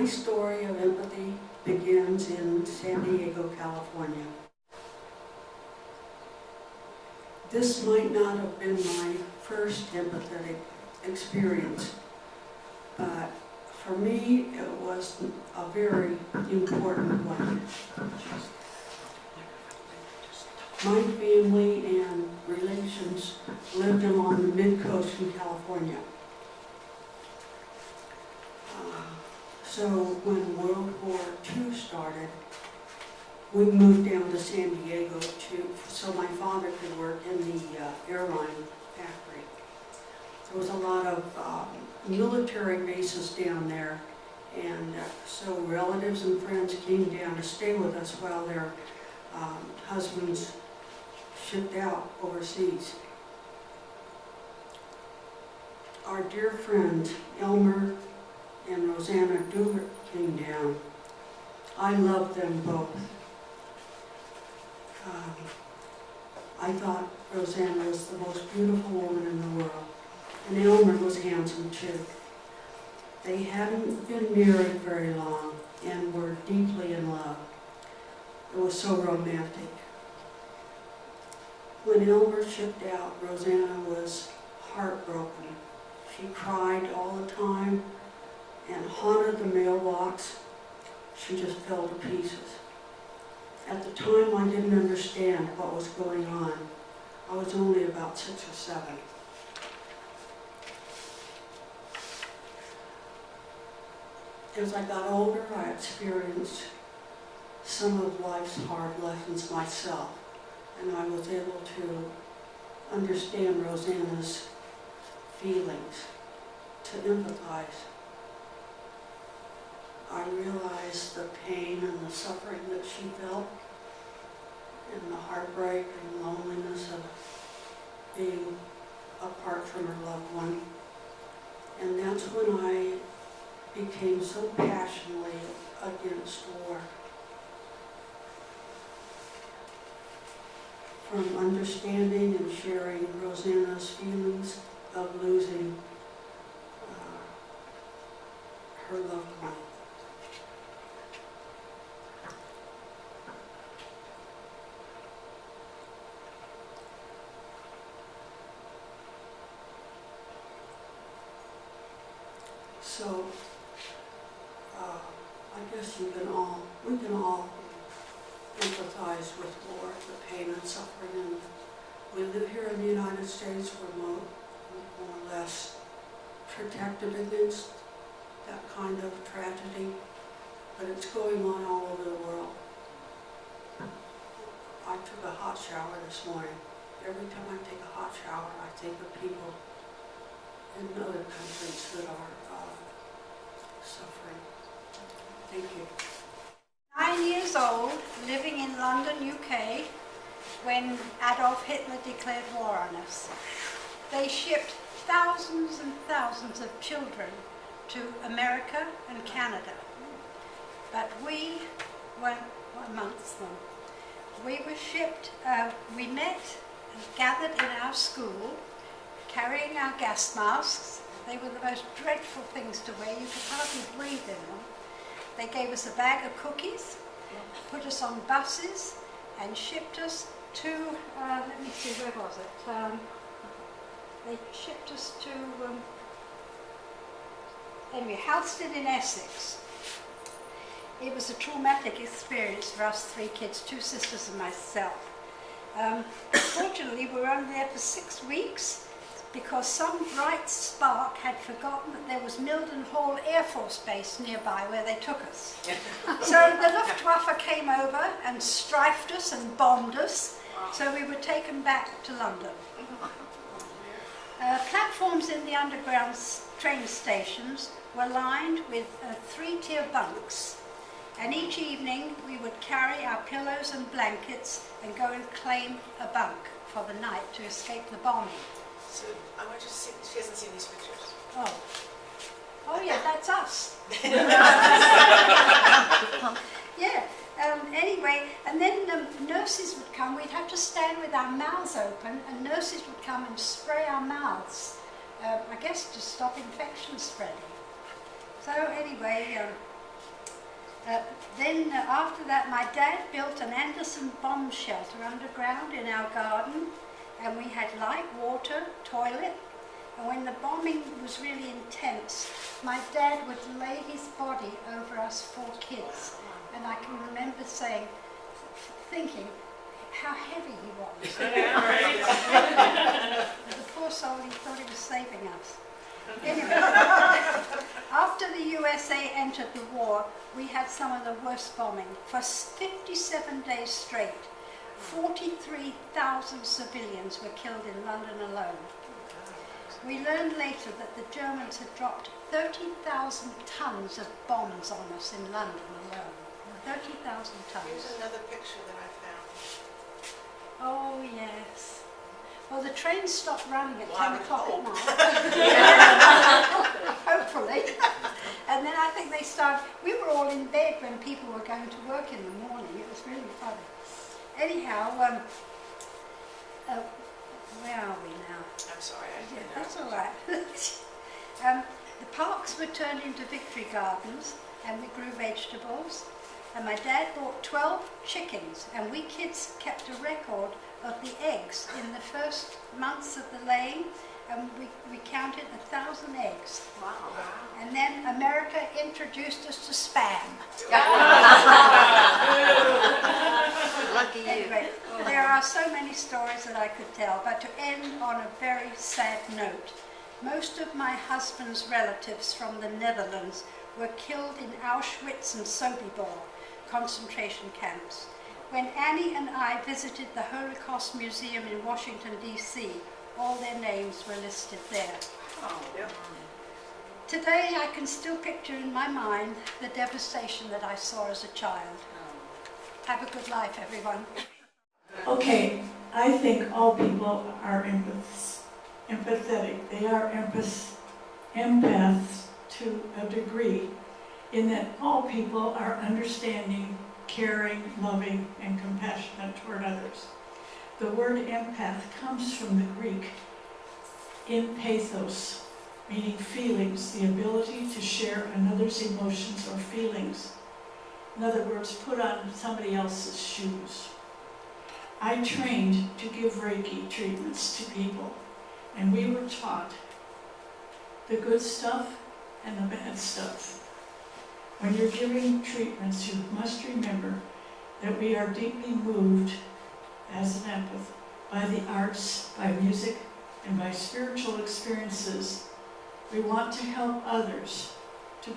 My story of empathy begins in San Diego, California. This might not have been my first empathetic experience, but for me it was a very important one. My family and relations lived along the mid-coast in California. So when World War II started, we moved down to San Diego so my father could work in the airline factory. There was a lot of military bases down there, and so relatives and friends came down to stay with us while their husbands shipped out overseas. Our dear friends, Elmer and Rosanna Dewar, came down. I loved them both. I thought Rosanna was the most beautiful woman in the world, and Elmer was handsome too. They hadn't been married very long and were deeply in love. It was so romantic. When Elmer shipped out, Rosanna was heartbroken. She cried all the time and haunted the mailbox. She just fell to pieces. At the time, I didn't understand what was going on. I was only about 6 or 7. As I got older, I experienced some of life's hard lessons myself, and I was able to understand Rosanna's feelings, to empathize. I realized the pain and the suffering that she felt, and the heartbreak and loneliness of being apart from her loved one. And that's when I became so passionately against war. From understanding and sharing Rosanna's feelings of losing her loved one. So, I guess we can all empathize with war, the pain and suffering, and we live here in the United States. We're more or less protected against that kind of tragedy, but it's going on all over the world. I took a hot shower this morning. Every time I take a hot shower, I think of people in other countries that are suffering. Thank you. 9 years old, living in London, UK, when Adolf Hitler declared war on us. They shipped thousands and thousands of children to America and Canada, but we weren't amongst them. We were shipped, we met and gathered in our school, carrying our gas masks. They were the most dreadful things to wear. You could hardly breathe in them. They gave us a bag of cookies, put us on buses, and shipped us to, let me see, where was it? They shipped us to, anyway, Halstead in Essex. It was a traumatic experience for us 3 kids, 2 sisters and myself. Fortunately, we were only there for 6 weeks, because some bright spark had forgotten that there was Mildenhall Air Force Base nearby where they took us. So the Luftwaffe came over and strafed us and bombed us, so we were taken back to London. Platforms in the underground train stations were lined with 3-tier bunks, and each evening we would carry our pillows and blankets and go and claim a bunk for the night to escape the bombing. So I want you to see, she hasn't seen these pictures. Oh yeah, that's us. Yeah, anyway, and then nurses would come. We'd have to stand with our mouths open, and nurses would come and spray our mouths, I guess to stop infection spreading. So anyway, Then after that, my dad built an Anderson bomb shelter underground in our garden, and we had light, water, toilet. And when the bombing was really intense, my dad would lay his body over us 4 kids. And I can remember thinking how heavy he was. The poor soul, he thought he was saving us. Anyway, after the USA entered the war, we had some of the worst bombing. For 57 days straight, 43,000 civilians were killed in London alone. We learned later that the Germans had dropped 30,000 tons of bombs on us in London alone. 30,000 tons. Here's another picture that I found. Oh, yes. Well, the trains stopped running at Well, 10 I would o'clock at hope. night. Hopefully. And then I think they started, we were all in bed when people were going to work in the morning. It was really funny. Anyhow, where are we now? I'm sorry, I Yeah, didn't that's know. all right. The parks were turned into victory gardens, and we grew vegetables. And my dad bought 12 chickens, and we kids kept a record of the eggs in the first months of the laying, and we counted 1,000 eggs. Wow. And then America introduced us to spam. Lucky you. Anyway, there are so many stories that I could tell, but to end on a very sad note, most of my husband's relatives from the Netherlands were killed in Auschwitz and Sobibor concentration camps. When Annie and I visited the Holocaust Museum in Washington, D.C., all their names were listed there. Today I can still picture in my mind the devastation that I saw as a child. Have a good life, everyone. Okay, I think all people are empathetic. They are empaths to a degree, in that all people are understanding, caring, loving, and compassionate toward others. The word empath comes from the Greek empathos, meaning feelings, the ability to share another's emotions or feelings. In other words, put on somebody else's shoes. I trained to give Reiki treatments to people, and we were taught the good stuff and the bad stuff. When you're giving treatments, you must remember that we are deeply moved as an empath by the arts, by music, and by spiritual experiences. We want to help others, to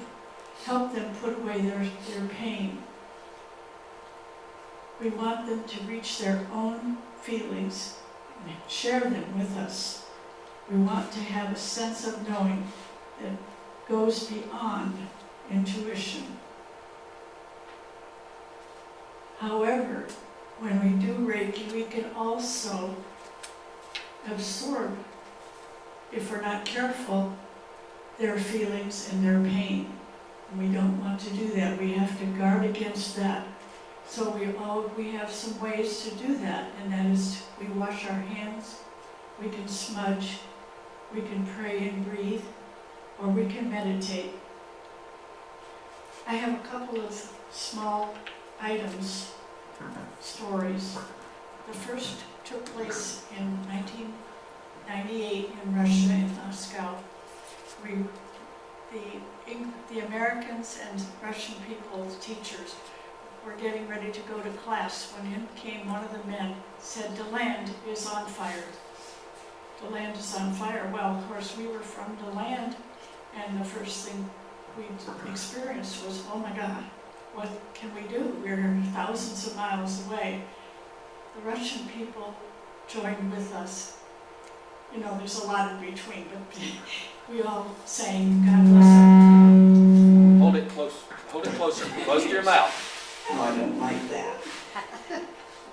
help them put away their pain. We want them to reach their own feelings and share them with us. We want to have a sense of knowing that goes beyond intuition. However, when we do Reiki, we can also absorb, if we're not careful, their feelings and their pain. And we don't want to do that. We have to guard against that. So we have some ways to do that, and that is we wash our hands, we can smudge, we can pray and breathe, or we can meditate. I have a couple of small items, stories. The first took place in 1998 in Russia, in Moscow. The Americans and Russian people, teachers, were getting ready to go to class when in came one of the men, said, "The land is on fire. The land is on fire." Well, of course, we were from the land, and the first thing we experienced was, oh my God, what can we do? We're thousands of miles away. The Russian people joined with us. You know, there's a lot in between, but we all sang, God bless them. Hold it close. Hold it closer. Close to your mouth. No, I don't like that.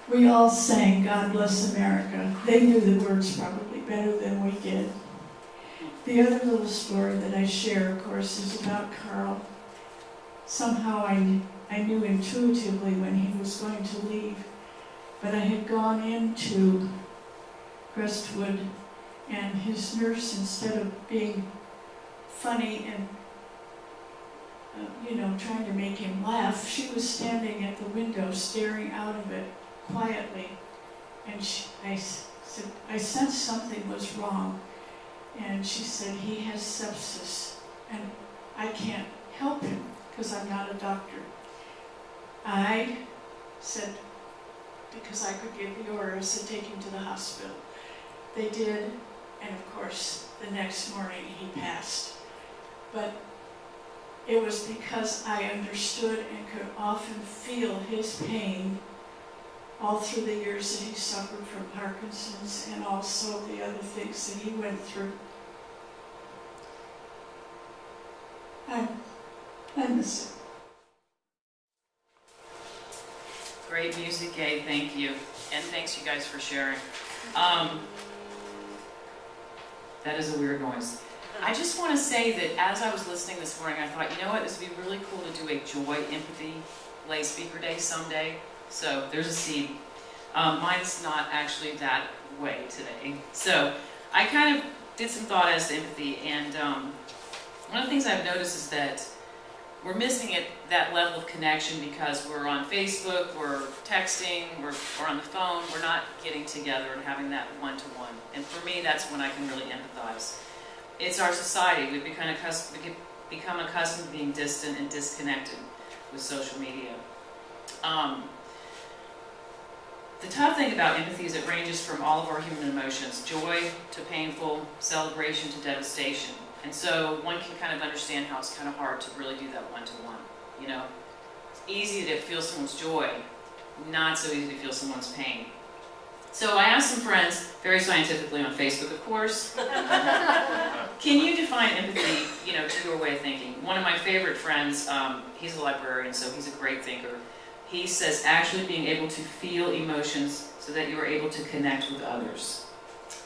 We all sang, God bless America. They knew the words probably better than we did. The other little story that I share, of course, is about Carl. Somehow I knew intuitively when he was going to leave, but I had gone into Crestwood, and his nurse, instead of being funny and trying to make him laugh. She was standing at the window staring out of it quietly. And I said, I sensed something was wrong. And she said, he has sepsis and I can't help him because I'm not a doctor. I said, because I could give the order, I said, take him to the hospital. They did, and of course, the next morning he passed. But it was because I understood and could often feel his pain all through the years that he suffered from Parkinson's and also the other things that he went through. I miss it. Great music, Gabe, thank you. And thanks you guys for sharing. That is a weird noise. I just want to say that as I was listening this morning, I thought, you know what, this would be really cool to do a joy, empathy, lay speaker day someday. So there's a seed. Mine's not actually that way today. So I kind of did some thought as to empathy, and one of the things I've noticed is that we're missing that level of connection because we're on Facebook, we're texting, we're on the phone, we're not getting together and having that one-to-one. And for me, that's when I can really empathize. It's our society. We've become accustomed to being distant and disconnected with social media. The tough thing about empathy is it ranges from all of our human emotions, joy to painful, celebration to devastation. And so one can kind of understand how it's kind of hard to really do that one-to-one. It's easy to feel someone's joy, not so easy to feel someone's pain. So I asked some friends, very scientifically on Facebook, of course, can you define empathy, to your way of thinking? One of my favorite friends, he's a librarian, so he's a great thinker. He says actually being able to feel emotions so that you are able to connect with others.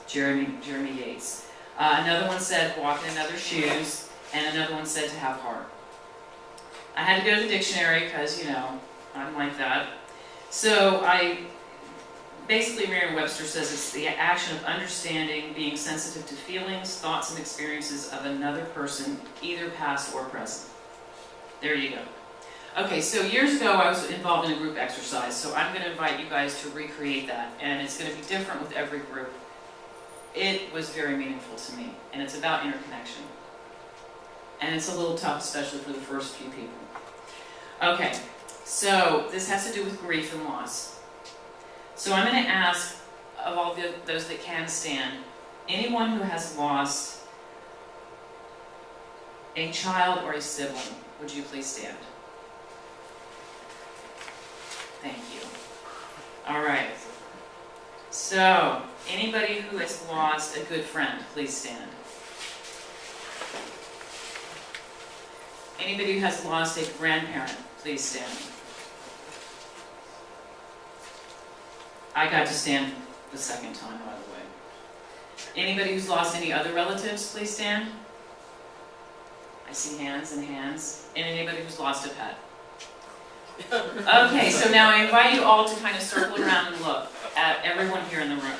Jeremy Yates. Another one said walk in another's shoes, and another one said to have heart. I had to go to the dictionary because, I'm like that. So basically Merriam-Webster says it's the action of understanding, being sensitive to feelings, thoughts, and experiences of another person, either past or present. There you go. Okay, so years ago I was involved in a group exercise, so I'm going to invite you guys to recreate that, and it's going to be different with every group. It was very meaningful to me, and it's about interconnection. And it's a little tough, especially for the first few people. Okay, so this has to do with grief and loss. So I'm going to ask, of all those that can stand, anyone who has lost a child or a sibling, would you please stand? Thank you. All right. So, anybody who has lost a good friend, please stand. Anybody who has lost a grandparent, please stand. I got to stand the second time, by the way. Anybody who's lost any other relatives, please stand. I see hands and hands. And anybody who's lost a pet. Okay, so now I invite you all to kind of circle around and look at everyone here in the room.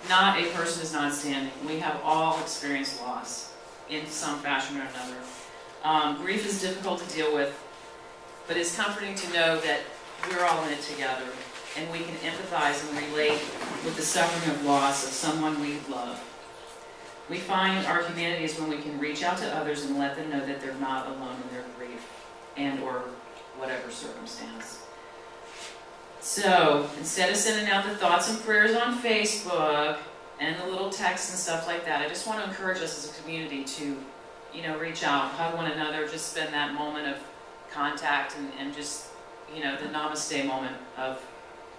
Not a person is not standing. We have all experienced loss in some fashion or another. Grief is difficult to deal with, but it's comforting to know that we're all in it together, and we can empathize and relate with the suffering of loss of someone we love. We find our humanity is when we can reach out to others and let them know that they're not alone in their grief and or whatever circumstance. So, instead of sending out the thoughts and prayers on Facebook and the little texts and stuff like that, I just want to encourage us as a community to, reach out, hug one another, just spend that moment of contact and just, the namaste moment of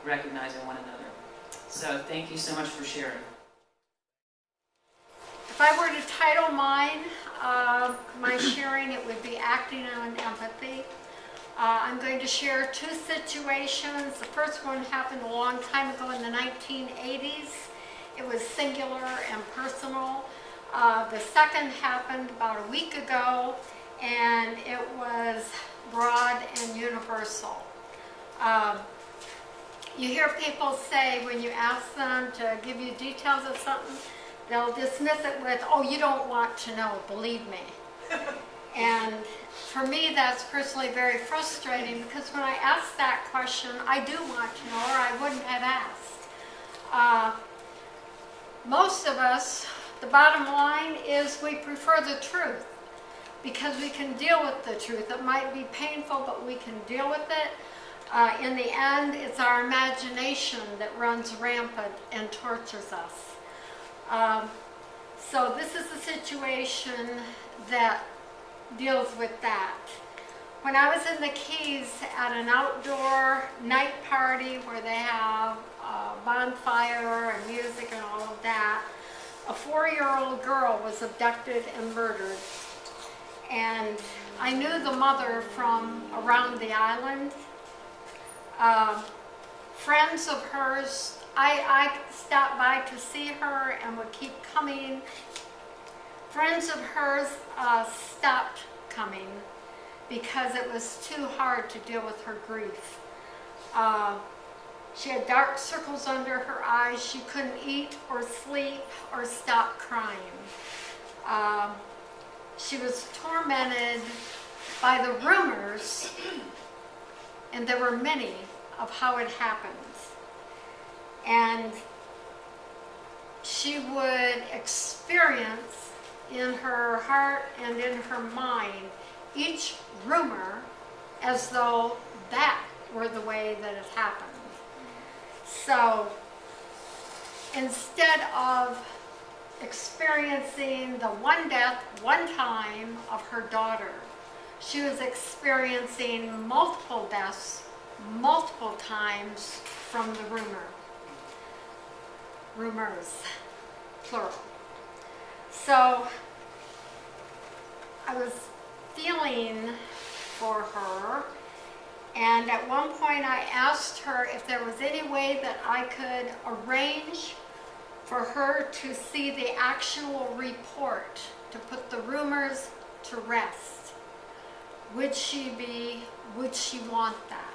recognizing one another. So, thank you so much for sharing. If I were to title mine, my sharing, it would be acting on empathy. I'm going to share two situations. The first one happened a long time ago in the 1980s. It was singular and personal. The second happened about a week ago, and it was broad and universal. You hear people say when you ask them to give you details of something, they'll dismiss it with, oh, you don't want to know, believe me. And for me, that's personally very frustrating because when I ask that question, I do want to know, or I wouldn't have asked. Most of us, the bottom line is we prefer the truth because we can deal with the truth. It might be painful, but we can deal with it. In the end, it's our imagination that runs rampant and tortures us. So this is a situation that deals with that. When I was in the Keys at an outdoor night party where they have a bonfire and music and all of that, a 4-year-old girl was abducted and murdered. And I knew the mother from around the island. Friends of hers, I stopped by to see her and would keep coming. Friends of hers stopped coming because it was too hard to deal with her grief. She had dark circles under her eyes. She couldn't eat or sleep or stop crying. She was tormented by the rumors, and there were many, of how it happened. And she would experience in her heart and in her mind each rumor as though that were the way that it happened. So instead of experiencing the one death one time of her daughter, she was experiencing multiple deaths multiple times from the rumors, plural. So I was feeling for her, and at one point I asked her if there was any way that I could arrange for her to see the actual report to put the rumors to rest. Would she want that?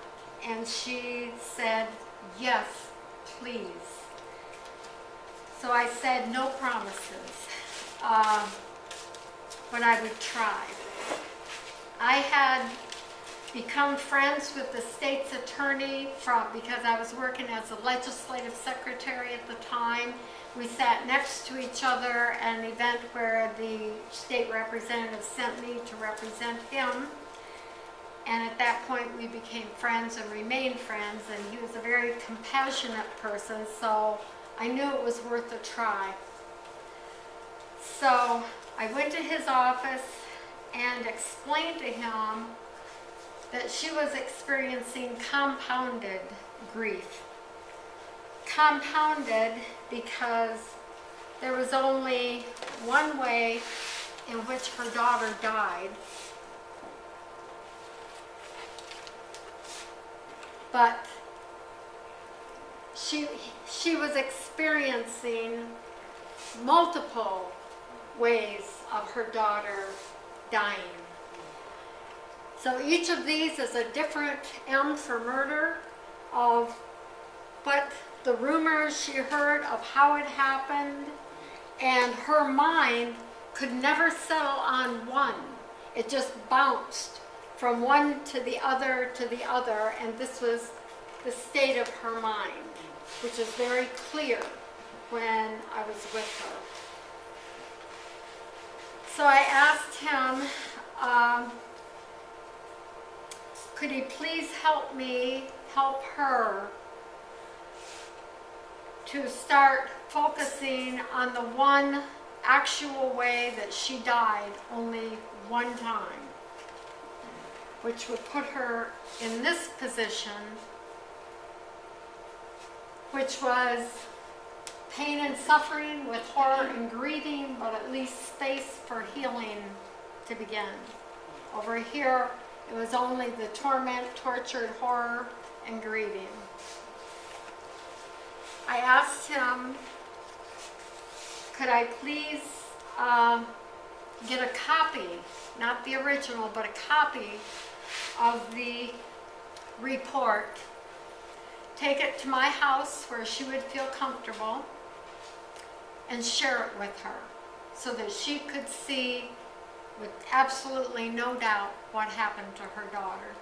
And she said, yes, please. So I said, no promises, but I would try. I had become friends with the state's attorney because I was working as a legislative secretary at the time. We sat next to each other at an event where the state representative sent me to represent him. And at that point we became friends and remained friends, and he was a very compassionate person, so I knew it was worth a try. So I went to his office and explained to him that she was experiencing compounded grief. Compounded because there was only one way in which her daughter died, but she was experiencing multiple ways of her daughter dying. So each of these is a different M for murder of what the rumors she heard of how it happened, and her mind could never settle on one. It just bounced from one to the other, and this was the state of her mind, which is very clear when I was with her. So I asked him, could he please help me help her to start focusing on the one actual way that she died only one time, which would put her in this position, which was pain and suffering with horror and grieving, but at least space for healing to begin. Over here, it was only the torment, tortured horror, and grieving. I asked him, could I please get a copy, not the original, but a copy of the report, take it to my house where she would feel comfortable, and share it with her so that she could see with absolutely no doubt what happened to her daughter.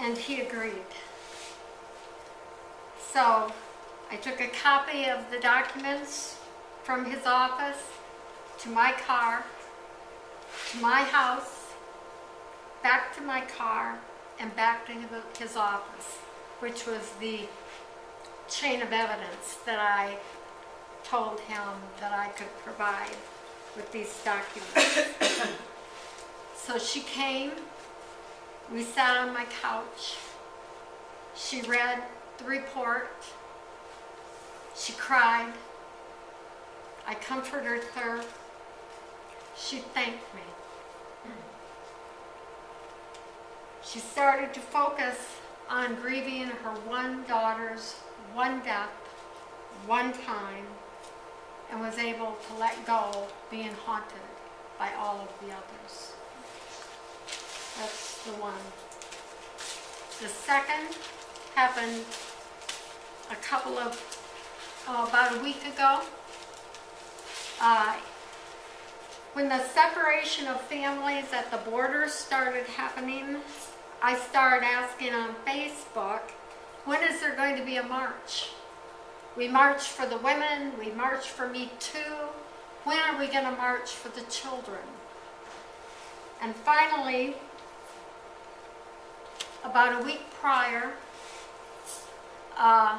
And he agreed. So I took a copy of the documents from his office to my car, to my house, back to my car, and back to his office, which was the chain of evidence that I told him that I could provide with these documents. So she came, we sat on my couch, she read the report, she cried, I comforted her, she thanked me. She started to focus on grieving her one daughter's one death, one time, and was able to let go, being haunted by all of the others. That's the one. The second happened about a week ago. When the separation of families at the border started happening, I started asking on Facebook, when is there going to be a march? We march for the women, we march for Me Too. When are we going to march for the children? And finally, about a week prior, a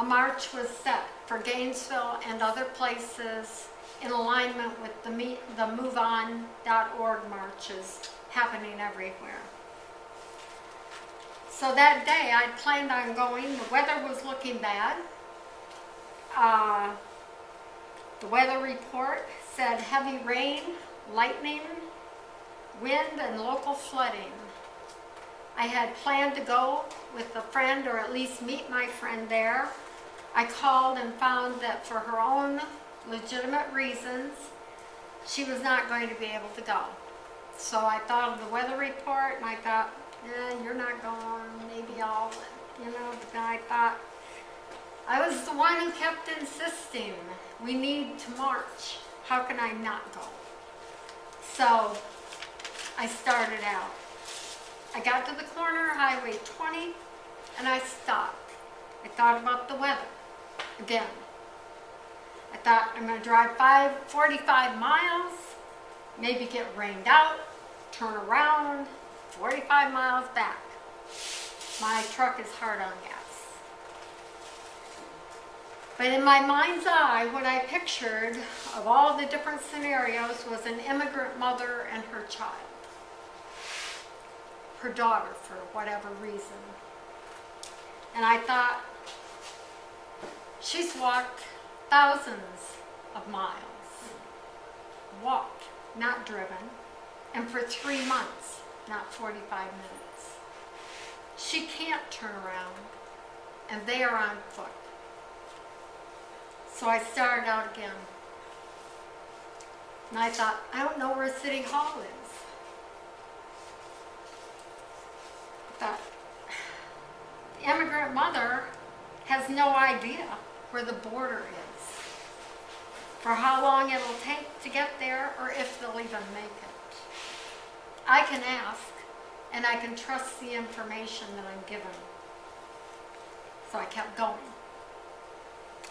march was set for Gainesville and other places in alignment with the MoveOn.org marches happening everywhere. So that day I planned on going. The weather was looking bad. The weather report said heavy rain, lightning, wind, and local flooding. I had planned to go with a friend, or at least meet my friend there. I called and found that for her own legitimate reasons, she was not going to be able to go. So I thought of the weather report and I thought, you're not going, maybe I'll, but then I thought, I was the one who kept insisting, we need to march. How can I not go? So I started out. I got to the corner, Highway 20, and I stopped. I thought about the weather again. I thought I'm going to drive 45 miles, maybe get rained out, turn around, 45 miles back. My truck is hard on gas. But in my mind's eye, what I pictured of all the different scenarios was an immigrant mother and her child. Her daughter, for whatever reason. And I thought, she's walked thousands of miles. Walked, not driven. And for 3 months, not 45 minutes. She can't turn around, and they are on foot. So I started out again. And I thought, I don't know where City Hall is. I thought, the immigrant mother has no idea where the border is, for how long it'll take to get there, or if they'll even make it. I can ask, and I can trust the information that I'm given. So I kept going.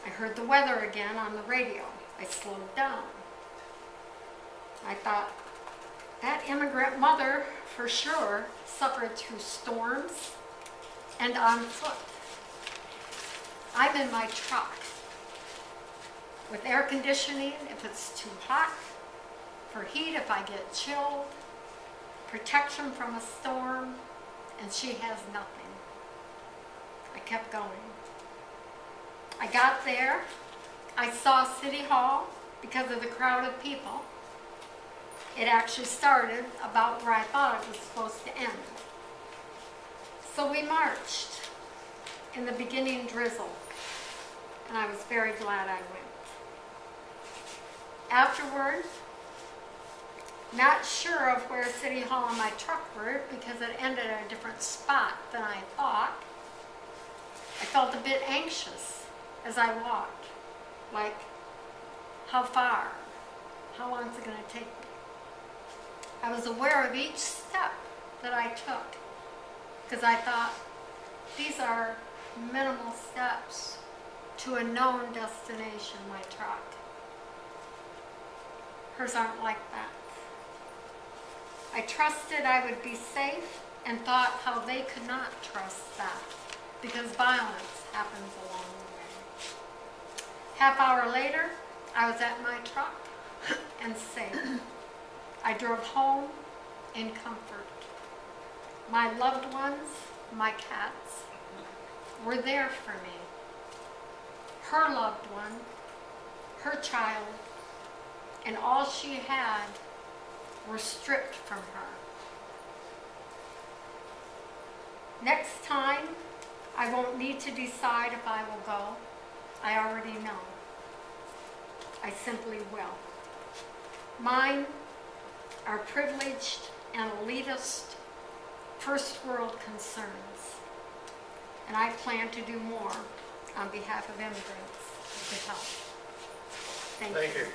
I heard the weather again on the radio. I slowed down. I thought, that immigrant mother, for sure, suffered through storms and on foot. I'm in my truck with air conditioning if it's too hot, for heat if I get chilled, protection from a storm, and she has nothing. I kept going. I got there. I saw City Hall because of the crowd of people. It actually started about where I thought it was supposed to end. So we marched in the beginning drizzle, and I was very glad I went. Afterwards, not sure of where City Hall and my truck were because it ended at a different spot than I thought. I felt a bit anxious as I walked, like, how far? How long is it going to take me? I was aware of each step that I took because I thought these are minimal steps to a known destination, my truck. Hers aren't like that. I trusted I would be safe and thought how they could not trust that because violence happens along the way. Half hour later, I was at my truck and safe. I drove home in comfort. My loved ones, my cats, were there for me. Her loved one, her child, and all she had were stripped from her. Next time, I won't need to decide if I will go. I already know. I simply will. Mine are privileged and elitist first world concerns, and I plan to do more on behalf of immigrants to help. Thank you.